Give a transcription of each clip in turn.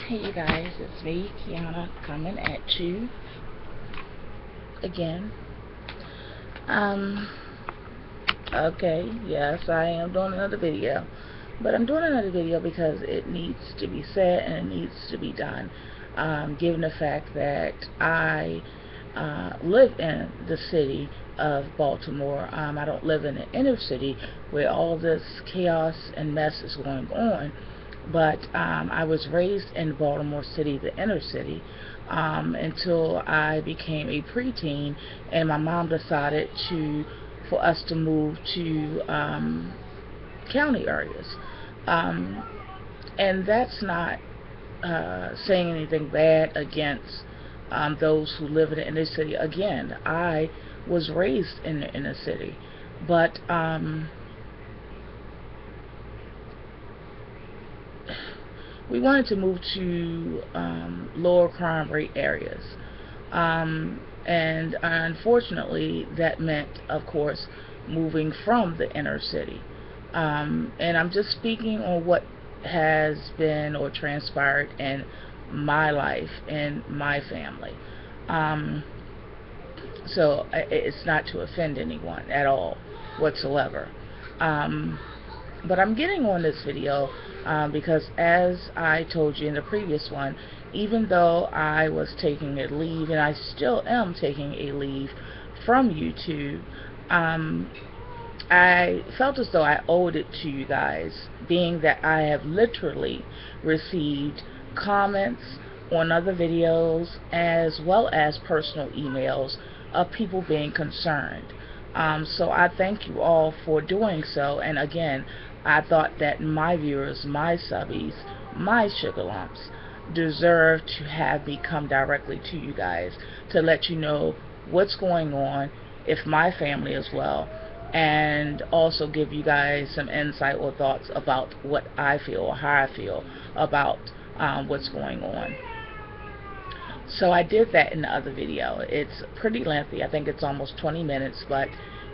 Hey you guys, it's me, Kianna, coming at you again. Um, okay, yes, I am doing another video. But I'm doing another video because it needs to be said and it needs to be done. Given the fact that I live in the city of Baltimore. I don't live in the inner city where all this chaos and mess is going on. But I was raised in Baltimore City, the inner city, until I became a preteen, and my mom decided for us to move to county areas, um, and that's not saying anything bad against those who live in the inner city. Again, I was raised in the inner city, but we wanted to move to lower crime rate areas. And unfortunately, that meant, of course, moving from the inner city. And I'm just speaking on what has been or transpired in my life and my family. So it's not to offend anyone at all whatsoever. But I'm getting on this video because, as I told you in the previous one, even though I was taking a leave, and I still am taking a leave from YouTube, I felt as though I owed it to you guys, being that I have literally received comments on other videos as well as personal emails of people being concerned. So I thank you all for doing so, and again, I thought that my viewers, my subbies, my sugar lumps deserve to have me come directly to you guys to let you know what's going on, if my family as well, and also give you guys some insight or thoughts about what I feel or how I feel about what's going on. So I did that in the other video. It's pretty lengthy. I think it's almost 20 minutes, but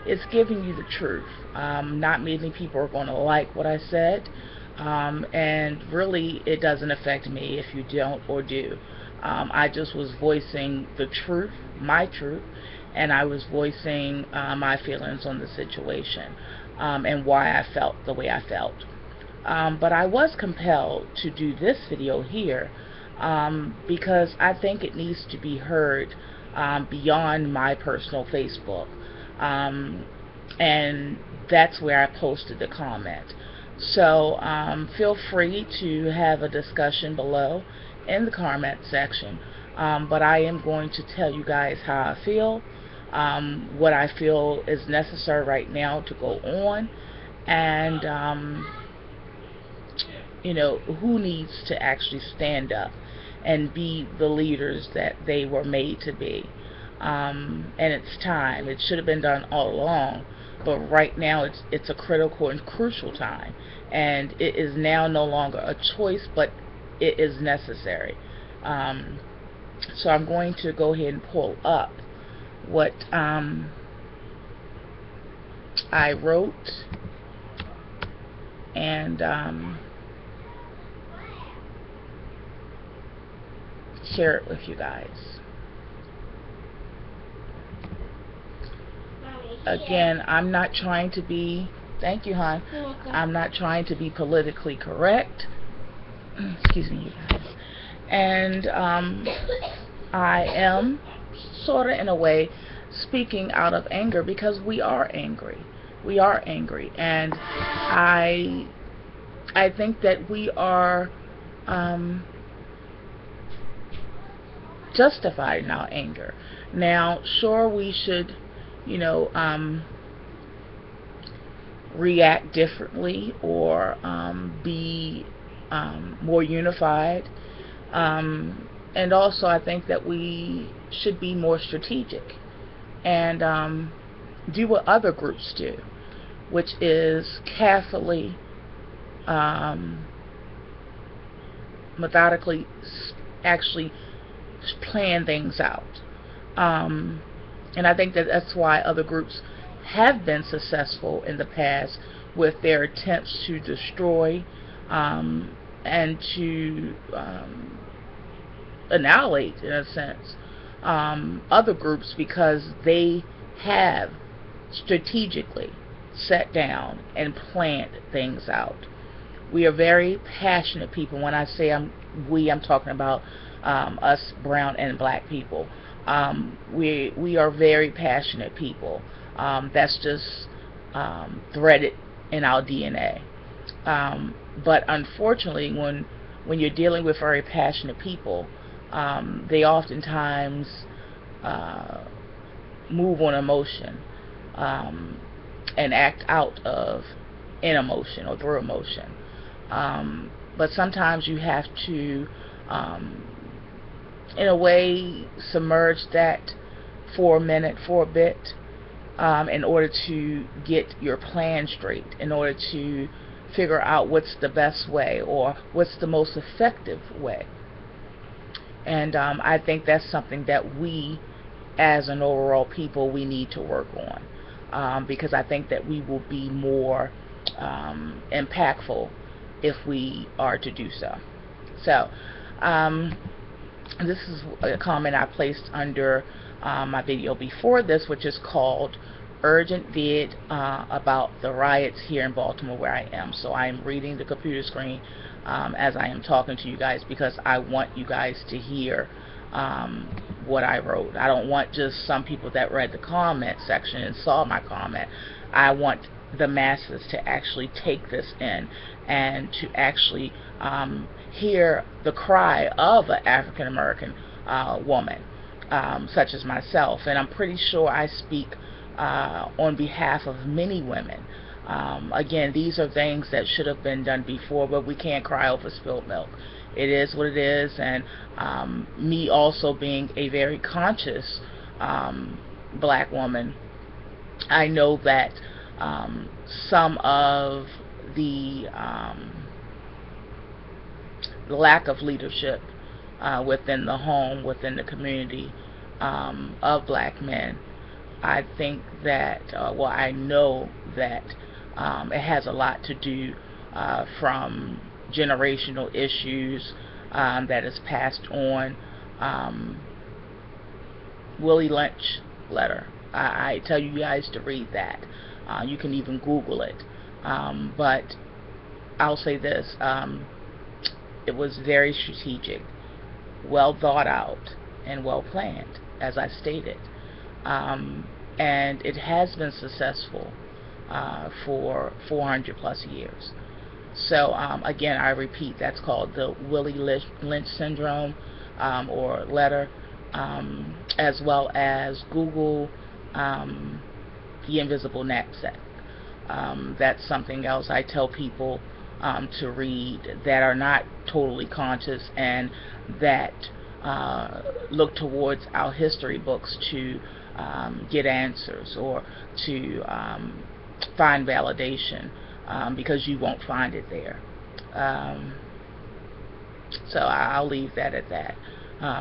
it's giving you the truth. Not many people are going to like what I said, and really it doesn't affect me if you don't or do. I just was voicing the truth, my truth, and I was voicing my feelings on the situation, and why I felt the way I felt. But I was compelled to do this video here because I think it needs to be heard beyond my personal Facebook. And that's where I posted the comment. So feel free to have a discussion below in the comment section. But I am going to tell you guys how I feel, what I feel is necessary right now to go on, and you know, who needs to actually stand up and be the leaders that they were made to be. And it's time. It should have been done all along, but right now it's a critical and crucial time, and it is now no longer a choice, but it is necessary. So I'm going to go ahead and pull up what I wrote, and share it with you guys. Again, I'm not trying to be, thank you, hon. I'm not trying to be politically correct. Excuse me, you guys. And I am sort of, in a way, speaking out of anger, because we are angry. We are angry, and I think that we are justified in our anger. Now, sure, we should, you know, react differently, or be more unified. And also, I think that we should be more strategic and do what other groups do, which is carefully, methodically, actually plan things out. And I think that that's why other groups have been successful in the past with their attempts to destroy and to annihilate, in a sense, other groups, because they have strategically sat down and planned things out. We are very passionate people. When I say I'm talking about us brown and black people. We are very passionate people. That's just threaded in our DNA. But unfortunately, when you're dealing with very passionate people, they oftentimes move on emotion, and act out of in emotion or through emotion. But sometimes you have to, in a way, submerge that for a minute, for a bit, in order to get your plan straight, in order to figure out what's the best way or what's the most effective way. And I think that's something that we, as an overall people, we need to work on, because I think that we will be more impactful if we are to do so. So this is a comment I placed under my video before this, which is called Urgent Vid about the riots here in Baltimore where I am. So I am reading the computer screen as I am talking to you guys, because I want you guys to hear what I wrote. I don't want just some people that read the comment section and saw my comment. I want the masses to actually take this in and to actually hear the cry of an African American woman, such as myself. And I'm pretty sure I speak on behalf of many women. Again, these are things that should have been done before, but we can't cry over spilled milk. It is what it is. And me also being a very conscious black woman, I know that some of the lack of leadership within the home, within the community, of black men, I think that, well, I know that it has a lot to do from generational issues that is passed on. Willie Lynch letter. I tell you guys to read that. You can even Google it. But I'll say this. It was very strategic, well thought out, and well planned, as I stated. And it has been successful for 400 plus years. So again, I repeat, that's called the Willie Lynch syndrome, or letter, as well as Google the invisible knapsack. That's something else I tell people to read that are not totally conscious and that look towards our history books to get answers or to find validation, because you won't find it there. So I'll leave that at that.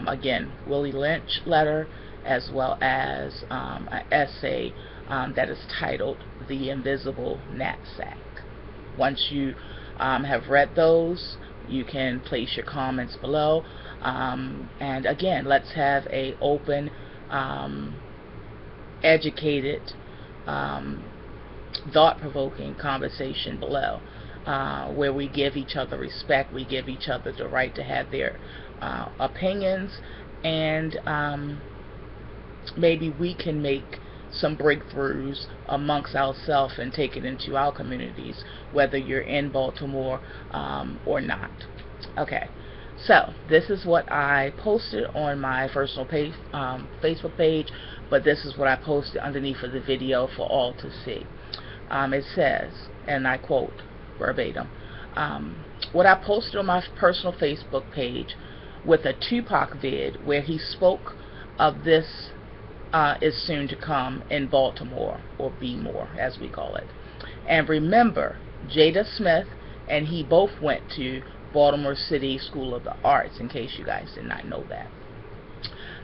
Again, Willie Lynch letter, as well as an essay that is titled The Invisible Knapsack. Once you have read those, you can place your comments below. And again, let's have a open, educated, thought-provoking conversation below, where we give each other respect, we give each other the right to have their opinions, and maybe we can make some breakthroughs amongst ourselves and take it into our communities, whether you're in Baltimore or not. Okay, so this is what I posted on my personal page, Facebook page, but this is what I posted underneath of the video for all to see. It says, and I quote verbatim, what I posted on my personal Facebook page with a Tupac vid where he spoke of this is soon to come in Baltimore, or Be More as we call it. And remember, Jada Smith and he both went to Baltimore City School of the Arts, in case you guys did not know that.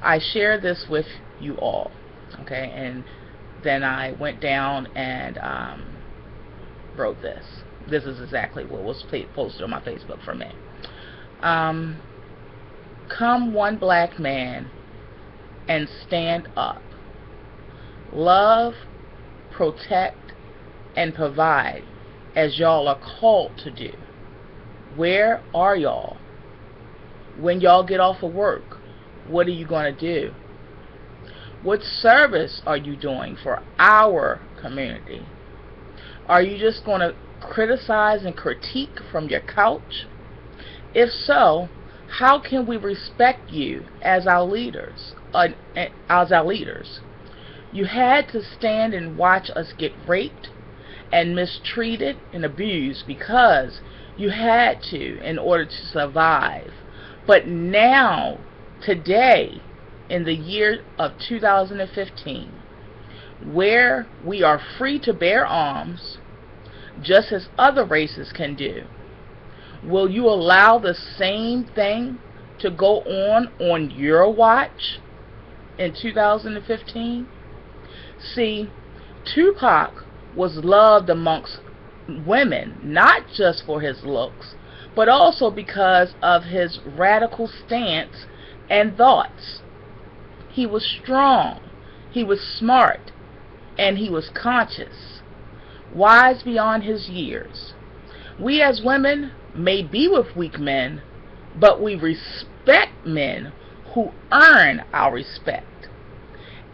I share this with you all, okay, and then I went down and wrote this. This is exactly what was posted on my Facebook for men. Come one black man and stand up. Love, protect, and provide as y'all are called to do. Where are y'all? When y'all get off of work, what are you going to do? What service are you doing for our community? Are you just going to criticize and critique from your couch? If so, how can we respect you as our leaders? You had to stand and watch us get raped and mistreated and abused because you had to in order to survive. But now, today, in the year of 2015, where we are free to bear arms, just as other races can do, will you allow the same thing to go on your watch in 2015? See, Tupac was loved amongst women, not just for his looks, but also because of his radical stance and thoughts. He was strong, he was smart, and he was conscious, wise beyond his years. We as women may be with weak men, but we respect men who earn our respect.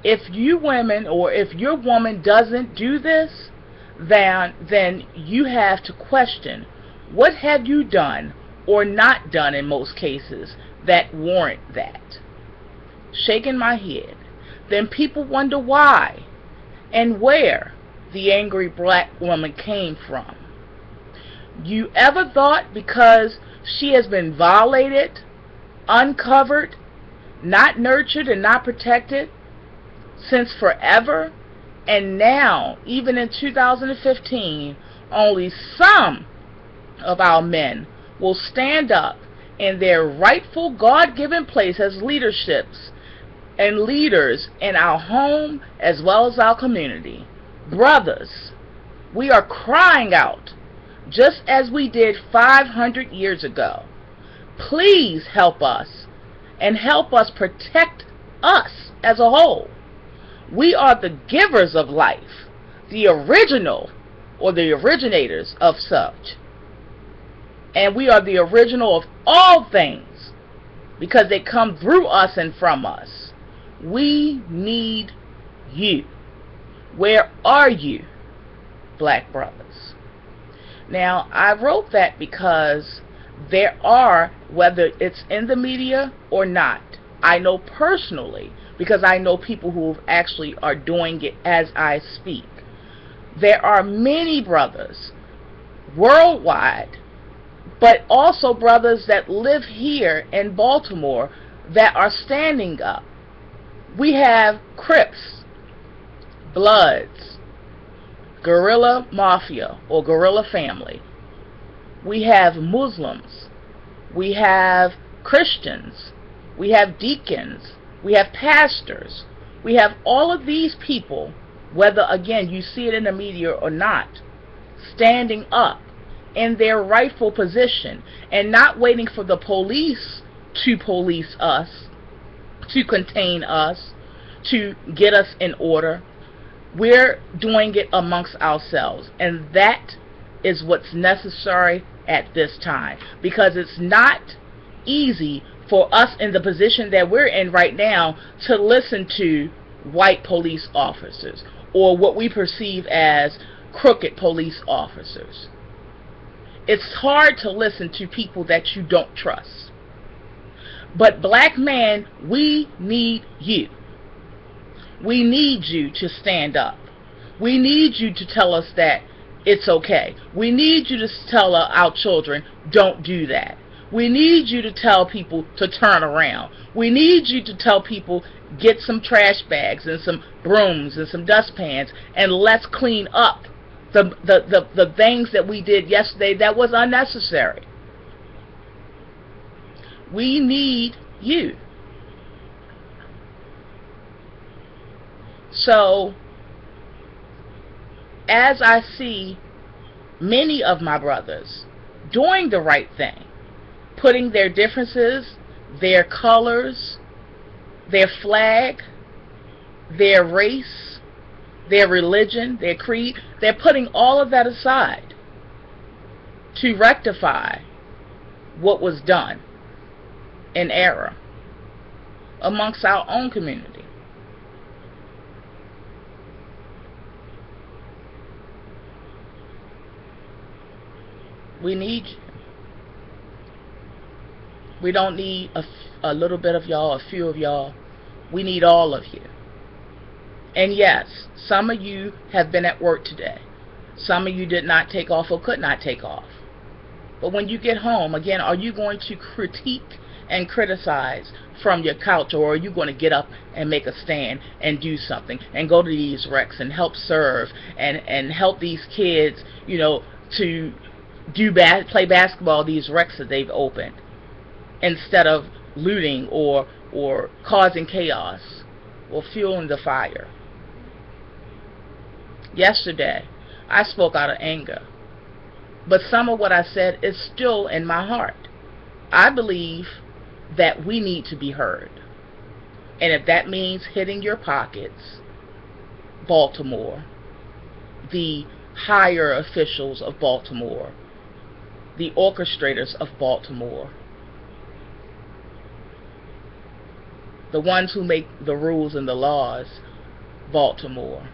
If you women, or if your woman doesn't do this, then you have to question, what have you done or not done in most cases that warrant that? Shaking my head. Then people wonder why and where the angry black woman came from. You ever thought because she has been violated, uncovered, not nurtured, and not protected since forever, and now, even in 2015, only some of our men will stand up in their rightful God-given place as leaderships and leaders in our home as well as our community? Brothers, we are crying out, just as we did 500 years ago. Please help us, and help us protect us as a whole. We are the givers of life, the original or the originators of such. And we are the original of all things because they come through us and from us. We need you. Where are you, black brothers? Now, I wrote that because there are, whether it's in the media or not, I know personally, because I know people who actually are doing it as I speak. There are many brothers worldwide, but also brothers that live here in Baltimore that are standing up. We have Crips, Bloods, Guerrilla Mafia or Guerrilla Family. We have Muslims. We have Christians. We have deacons. We have pastors. We have all of these people, whether, again, you see it in the media or not, standing up in their rightful position and not waiting for the police to police us, to contain us, to get us in order. We're doing it amongst ourselves, and that is what's necessary at this time, because it's not easy for us in the position that we're in right now to listen to white police officers or what we perceive as crooked police officers. It's hard to listen to people that you don't trust. But black man, we need you. We need you to stand up. We need you to tell us that it's okay. We need you to tell our children, don't do that. We need you to tell people to turn around. We need you to tell people, get some trash bags and some brooms and some dustpans, and let's clean up the things that we did yesterday that was unnecessary. We need you. So, as I see many of my brothers doing the right thing, putting their differences, their colors, their flag, their race, their religion, their creed, they're putting all of that aside to rectify what was done in error amongst our own community. We need you. We don't need a little bit of y'all, a few of y'all. We need all of you. And yes, some of you have been at work today. Some of you did not take off or could not take off. But when you get home, again, are you going to critique and criticize from your couch, or are you going to get up and make a stand and do something and go to these recs and help serve and help these kids, you know, to play basketball, these recs that they've opened, instead of looting or causing chaos or fueling the fire? Yesterday, I spoke out of anger, but some of what I said is still in my heart. I believe that we need to be heard, and if that means hitting your pockets, Baltimore, the higher officials of Baltimore, the orchestrators of Baltimore, the ones who make the rules and the laws, Baltimore,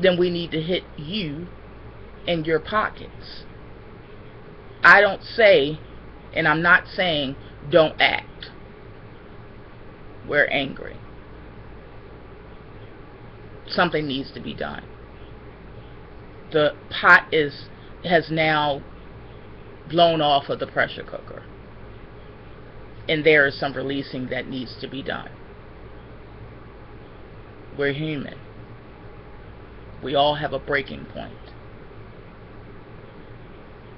then we need to hit you in your pockets. I don't say, and I'm not saying don't act. We're angry. Something needs to be done. The pot has now blown off of the pressure cooker, and there is some releasing that needs to be done. We're human. We all have a breaking point.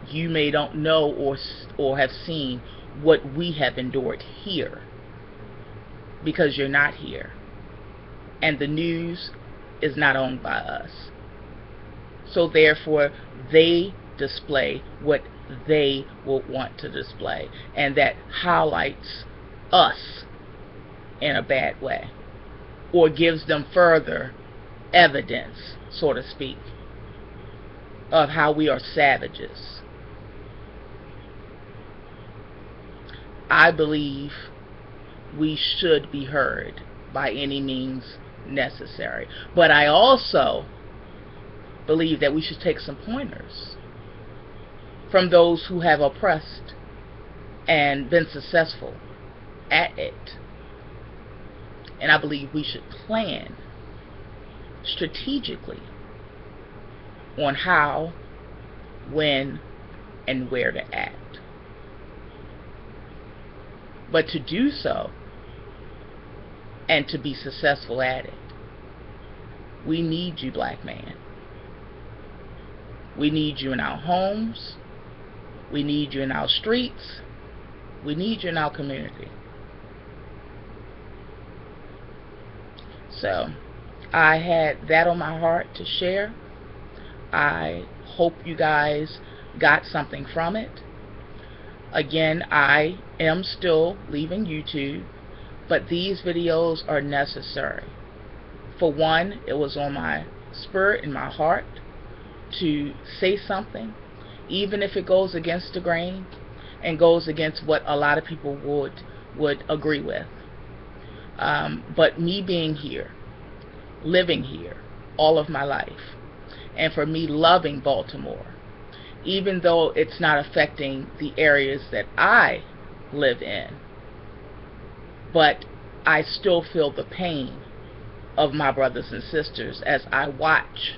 You may don't know or have seen what we have endured here, because you're not here, and the news is not owned by us. So therefore, they display what they will want to display, and that highlights us in a bad way, or gives them further evidence, so to speak, of how we are savages. I believe we should be heard by any means necessary, but I also believe that we should take some pointers from those who have oppressed and been successful at it. And I believe we should plan strategically on how, when, and where to act. But to do so, and to be successful at it, we need you, black man. We need you in our homes. We need you in our streets. We need you in our community. So, I had that on my heart to share. I hope you guys got something from it. Again, I am still leaving YouTube, but these videos are necessary. For one, it was on my spirit and my heart to say something, even if it goes against the grain and goes against what a lot of people would agree with. But me being here, living here all of my life, and for me loving Baltimore, even though it's not affecting the areas that I live in, but I still feel the pain of my brothers and sisters as I watch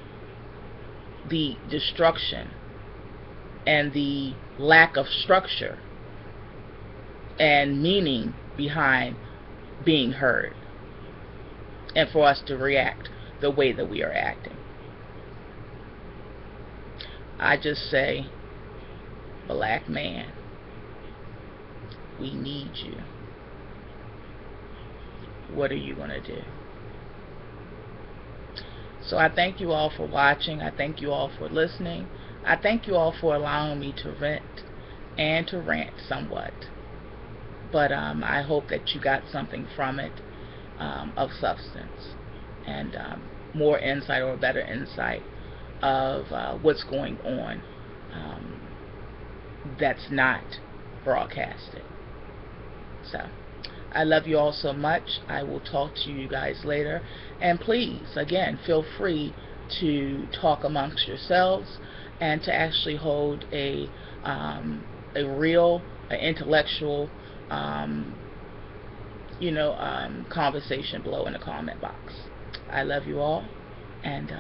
the destruction and the lack of structure and meaning behind being heard, and for us to react the way that we are acting. I just say, black man, we need you. What are you going to do? So I thank you all for watching. I thank you all for listening. I thank you all for allowing me to vent and to rant somewhat. But I hope that you got something from it of substance, and more insight, or better insight of what's going on that's not broadcasted. So I love you all so much. I will talk to you guys later. And please, again, feel free to talk amongst yourselves and to actually hold a real, intellectual, conversation below in the comment box. I love you all, and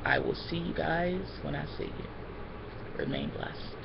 I will see you guys when I see you. Remain blessed.